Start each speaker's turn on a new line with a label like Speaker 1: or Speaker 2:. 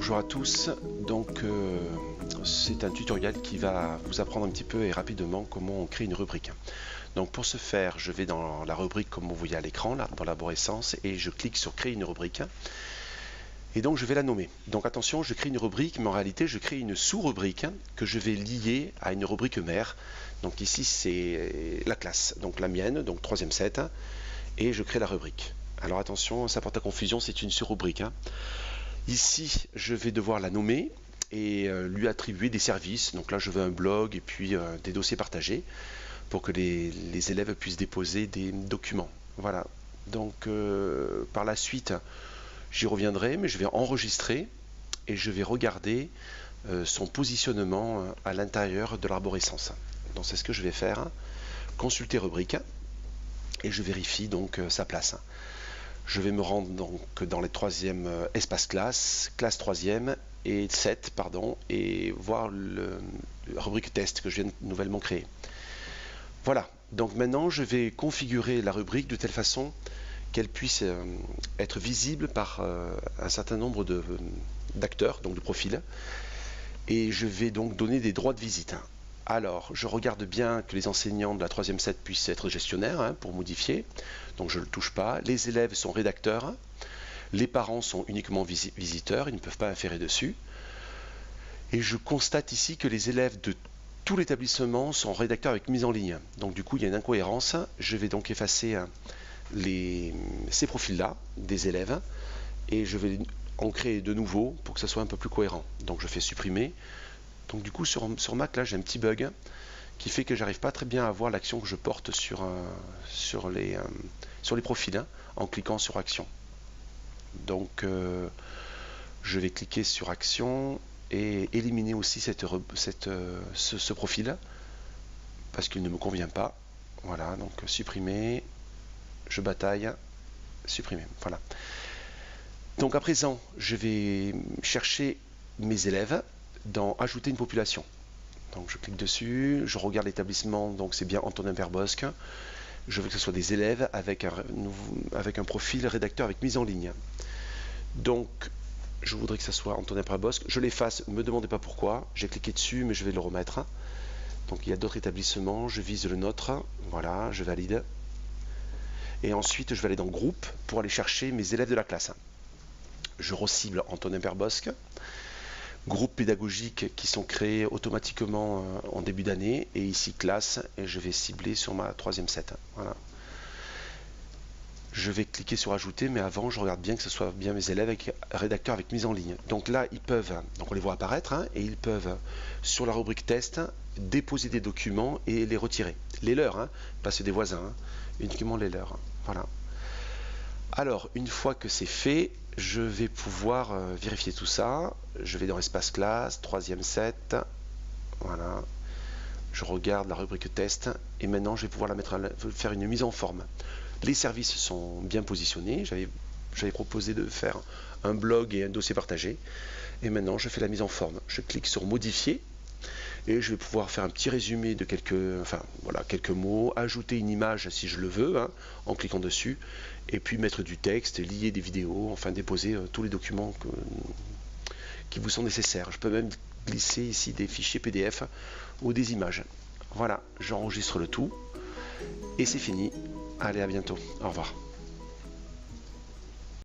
Speaker 1: Bonjour à tous, donc c'est un tutoriel qui va vous apprendre un petit peu et rapidement comment on crée une rubrique. Donc pour ce faire, je vais dans la rubrique comme vous voyez à l'écran, là, dans l'arborescence, et je clique sur créer une rubrique. Et donc je vais la nommer. Donc attention, je crée une rubrique, mais en réalité je crée une sous-rubrique que je vais lier à une rubrique mère. Donc ici c'est la classe, donc la mienne, donc 3e set, et je crée la rubrique. Alors attention, ça porte à confusion, c'est une sous-rubrique. Ici, je vais devoir la nommer et lui attribuer des services. Donc là, je veux un blog et puis des dossiers partagés pour que les élèves puissent déposer des documents. Voilà. Donc par la suite, j'y reviendrai, mais je vais enregistrer et je vais regarder son positionnement à l'intérieur de l'arborescence. Donc c'est ce que je vais faire. Consulter rubrique et je vérifie donc sa place. Je vais me rendre donc dans les 3e espace classe 3e et 7, pardon, et voir la rubrique test que je viens de nouvellement créer. Voilà, donc maintenant je vais configurer la rubrique de telle façon qu'elle puisse être visible par un certain nombre d'acteurs, donc de profils, et je vais donc donner des droits de visite. Alors, je regarde bien que les enseignants de la 3e set puissent être gestionnaires pour modifier, donc je ne le touche pas. Les élèves sont rédacteurs, les parents sont uniquement visiteurs, ils ne peuvent pas inférer dessus. Et je constate ici que les élèves de tout l'établissement sont rédacteurs avec mise en ligne. Donc du coup, il y a une incohérence. Je vais donc effacer ces profils-là des élèves et je vais en créer de nouveaux pour que ça soit un peu plus cohérent. Donc je fais supprimer. Donc du coup sur Mac là j'ai un petit bug qui fait que j'arrive pas très bien à voir l'action que je porte sur les profils en cliquant sur action. Donc je vais cliquer sur action et éliminer aussi ce profil parce qu'il ne me convient pas. Voilà, donc supprimer, je bataille, supprimer, voilà. Donc à présent je vais chercher mes élèves dans ajouter une population. Donc je clique dessus, je regarde l'établissement, donc c'est bien Antonin Perbosque. Je veux que ce soit des élèves avec un profil rédacteur avec mise en ligne. Donc je voudrais que ce soit Antonin Perbosque. Je l'efface, ne me demandez pas pourquoi. J'ai cliqué dessus, mais je vais le remettre. Donc il y a d'autres établissements, je vise le nôtre. Voilà, je valide. Et ensuite je vais aller dans groupe pour aller chercher mes élèves de la classe. Je recible Antonin Perbosque. Groupes pédagogiques qui sont créés automatiquement en début d'année, et ici classe, et je vais cibler sur ma 3e set. Voilà. Je vais cliquer sur ajouter, mais avant je regarde bien que ce soit bien mes élèves avec rédacteurs avec mise en ligne. Donc là ils peuvent, donc on les voit apparaître, et ils peuvent sur la rubrique test déposer des documents et les retirer. Les leurs, pas ceux des voisins, uniquement les leurs. Voilà. Alors, une fois que c'est fait, je vais pouvoir vérifier tout ça. Je vais dans espace classe, 3e set. Voilà. Je regarde la rubrique test et maintenant je vais pouvoir faire une mise en forme. Les services sont bien positionnés. J'avais proposé de faire un blog et un dossier partagé. Et maintenant je fais la mise en forme. Je clique sur modifier. Et je vais pouvoir faire un petit résumé de quelques mots, ajouter une image si je le veux, en cliquant dessus, et puis mettre du texte, lier des vidéos, enfin déposer tous les documents qui vous sont nécessaires. Je peux même glisser ici des fichiers PDF ou des images. Voilà, j'enregistre le tout, et c'est fini. Allez, à bientôt. Au revoir.